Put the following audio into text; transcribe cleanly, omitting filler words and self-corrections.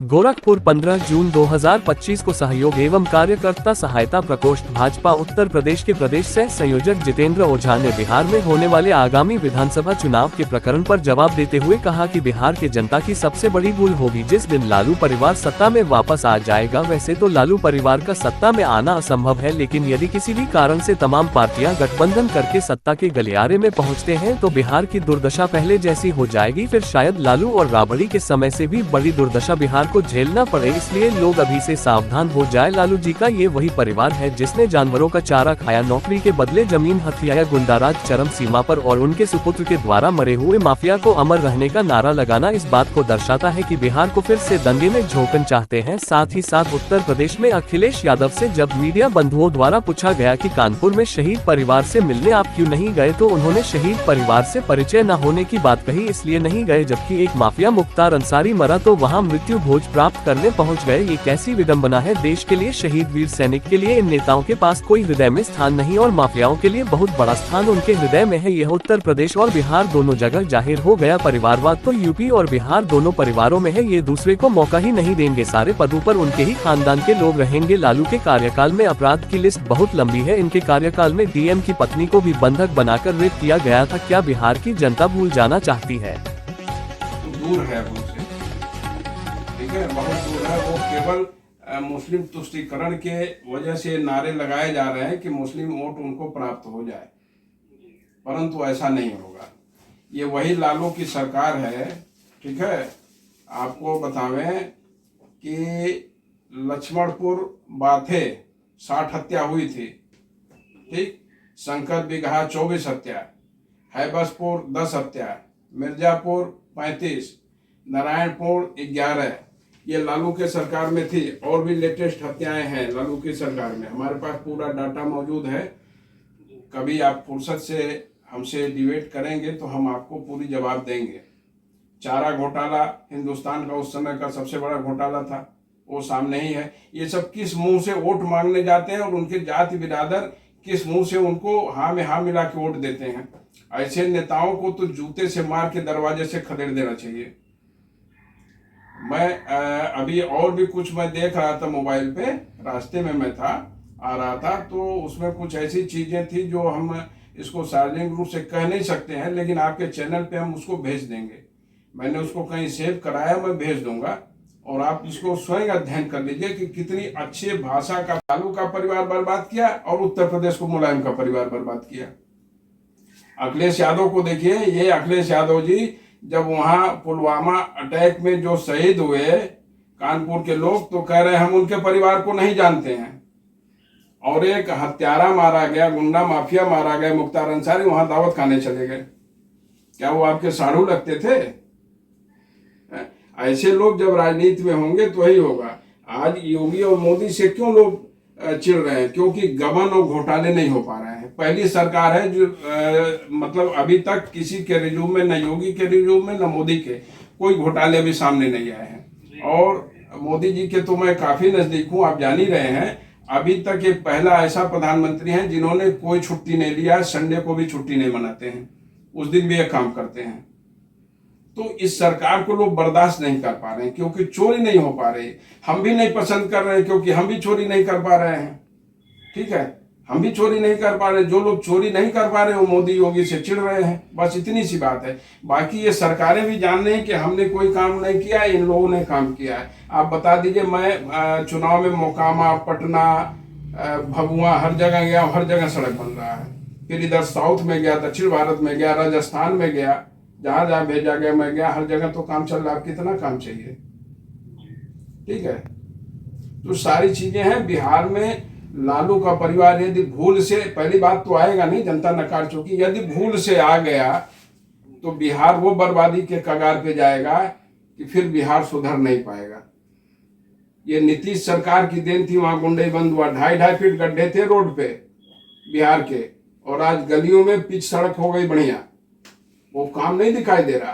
गोरखपुर 15 जून 2025 को सहयोग एवं कार्यकर्ता सहायता प्रकोष्ठ भाजपा उत्तर प्रदेश के प्रदेश सह संयोजक जितेंद्र ओझा ने बिहार में होने वाले आगामी विधानसभा चुनाव के प्रकरण पर जवाब देते हुए कहा कि बिहार के जनता की सबसे बड़ी भूल होगी जिस दिन लालू परिवार सत्ता में वापस आ जाएगा। वैसे तो लालू परिवार का सत्ता में आना असंभव है, लेकिन यदि किसी भी कारण से तमाम पार्टियां गठबंधन करके सत्ता के गलियारे में पहुंचते हैं तो बिहार की दुर्दशा पहले जैसी हो जाएगी। फिर शायद लालू और राबड़ी के समय से भी बड़ी दुर्दशा बिहार को झेलना पड़े, इसलिए लोग अभी से सावधान हो जाए। लालू जी का ये वही परिवार है जिसने जानवरों का चारा खाया, नौकरी के बदले जमीन हथियाया, गुंडाराज चरम सीमा पर और उनके सुपुत्र के द्वारा मरे हुए माफिया को अमर रहने का नारा लगाना इस बात को दर्शाता है कि बिहार को फिर से दंगे में झोंकना चाहते हैं। साथ ही साथ उत्तर प्रदेश में अखिलेश यादव से जब मीडिया बंधुओं द्वारा पूछा गया कि कानपुर में शहीद परिवार से मिलने आप क्यों नहीं गए, तो उन्होंने शहीद परिवार से परिचय न होने की बात कही, इसलिए नहीं गए। जबकि एक माफिया मुख्तार अंसारी मरा तो वहां मृत्यु भोज प्राप्त करने पहुंच गए। ये कैसी विडंबना है। देश के लिए शहीद वीर सैनिक के लिए इन नेताओं के पास कोई हृदय में स्थान नहीं और माफियाओं के लिए बहुत बड़ा स्थान उनके हृदय में है। यह उत्तर प्रदेश और बिहार दोनों जगह जाहिर हो गया। परिवारवाद तो यूपी और बिहार दोनों परिवारों में है, ये दूसरे को मौका ही नहीं देंगे। सारे पदों पर उनके ही खानदान के लोग रहेंगे। लालू के कार्यकाल में अपराध की लिस्ट बहुत लंबी है। इनके कार्यकाल में डीएम की पत्नी को भी बंधक बनाकर रेप किया गया था। क्या बिहार की जनता भूल जाना चाहती है? दूर है हमसे, ठीक है, बहुत दूर है। वो केवल मुस्लिम तुष्टीकरण के वजह से नारे लगाए जा रहे हैं कि मुस्लिम वोट उनको प्राप्त हो जाए, परंतु ऐसा नहीं होगा। ये वही लालू की सरकार है, ठीक है। आपको बतावें कि लक्ष्मणपुर बाथे 60 हत्या हुई थी, ठीक। शंकर बिगहा 24 हत्या, हैबसपुर 10 हत्या, मिर्जापुर 35, नारायणपुर 11, ये लालू के सरकार में थी। और भी लेटेस्ट हत्याएं हैं लालू की सरकार में, हमारे पास पूरा डाटा मौजूद है। कभी आप फुर्सत से हमसे डिबेट करेंगे तो हम आपको पूरी जवाब देंगे। चारा घोटाला हिंदुस्तान का उस समय का सबसे बड़ा घोटाला था, वो सामने ही है। ये सब किस मुंह से वोट मांगने जाते हैं और उनके जाति बिरादर किस मुंह से उनको हाँ में हाँ मिला के वोट देते हैं। ऐसे नेताओं को तो जूते से मार के दरवाजे से खदेड़ देना चाहिए। मैं अभी और भी कुछ मैं देख रहा था मोबाइल पे, रास्ते में मैं आ रहा था, तो उसमें कुछ ऐसी चीजें थी जो हम इसको सार्वजनिक रूप से कह नहीं सकते हैं, लेकिन आपके चैनल पे हम उसको भेज देंगे। मैंने उसको कहीं सेव कराया, मैं भेज दूंगा और आप इसको स्वयं अध्ययन कर लीजिए कि कितनी अच्छी भाषा का लालू का परिवार बर्बाद किया और उत्तर प्रदेश को मुलायम का परिवार बर्बाद किया। अखिलेश यादव को देखिए, ये अखिलेश यादव जी जब वहां पुलवामा अटैक में जो शहीद हुए कानपुर के लोग, तो कह रहे हम उनके परिवार को नहीं जानते हैं। और एक हत्यारा मारा गया, गुंडा माफिया मारा गया मुख्तार अंसारी, वहां दावत खाने चले गए। क्या वो आपके साढ़ू लगते थे? ऐसे लोग जब राजनीति में होंगे तो ही होगा। आज योगी और मोदी से क्यों लोग चिढ़ रहे हैं? क्योंकि गबन और घोटाले नहीं हो पा रहे हैं। पहली सरकार है जो मतलब अभी तक किसी के रिज्यूम में, न योगी के रिज्यूम में, न मोदी के कोई घोटाले भी सामने नहीं आए हैं। और मोदी जी के तो मैं काफी नजदीक हूँ, आप जान ही रहे हैं। अभी तक ये पहला ऐसा प्रधानमंत्री है जिन्होंने कोई छुट्टी नहीं लिया, संडे को भी छुट्टी नहीं मनाते हैं, उस दिन भी ये काम करते हैं। तो इस सरकार को लोग बर्दाश्त नहीं कर पा रहे हैं क्योंकि चोरी नहीं हो पा रही। हम भी नहीं पसंद कर रहे हैं क्योंकि हम भी चोरी नहीं कर पा रहे हैं, ठीक है। हम भी चोरी नहीं कर पा रहे। जो लोग चोरी नहीं कर पा रहे वो मोदी योगी से चिढ़ रहे हैं, बस इतनी सी बात है। बाकी ये सरकारें भी जान रही हैं कि हमने कोई काम नहीं किया, इन लोगों ने काम किया है। आप बता दीजिए, मैं चुनाव में मोकामा, पटना, भभुआ हर जगह गया, हर जगह सड़क बन रहा है। फिर इधर साउथ में गया, दक्षिण भारत में गया, राजस्थान में गया, जहां जहां भेजा गया मैं गया, हर जगह तो काम चल रहा है। कितना काम चाहिए, ठीक है। तो सारी चीजें हैं। बिहार में लालू का परिवार यदि भूल से, पहली बात तो आएगा नहीं, जनता नकार चुकी, यदि भूल से आ गया तो बिहार वो बर्बादी के कगार पे जाएगा कि फिर बिहार सुधर नहीं पाएगा। ये नीतीश सरकार की देन थी, वहां गुंडई बंद हुआ, 2.5 फीट गड्ढे थे रोड पे बिहार के, और आज गलियों में पिच सड़क हो गई बढ़िया। वो काम नहीं दिखाई दे रहा।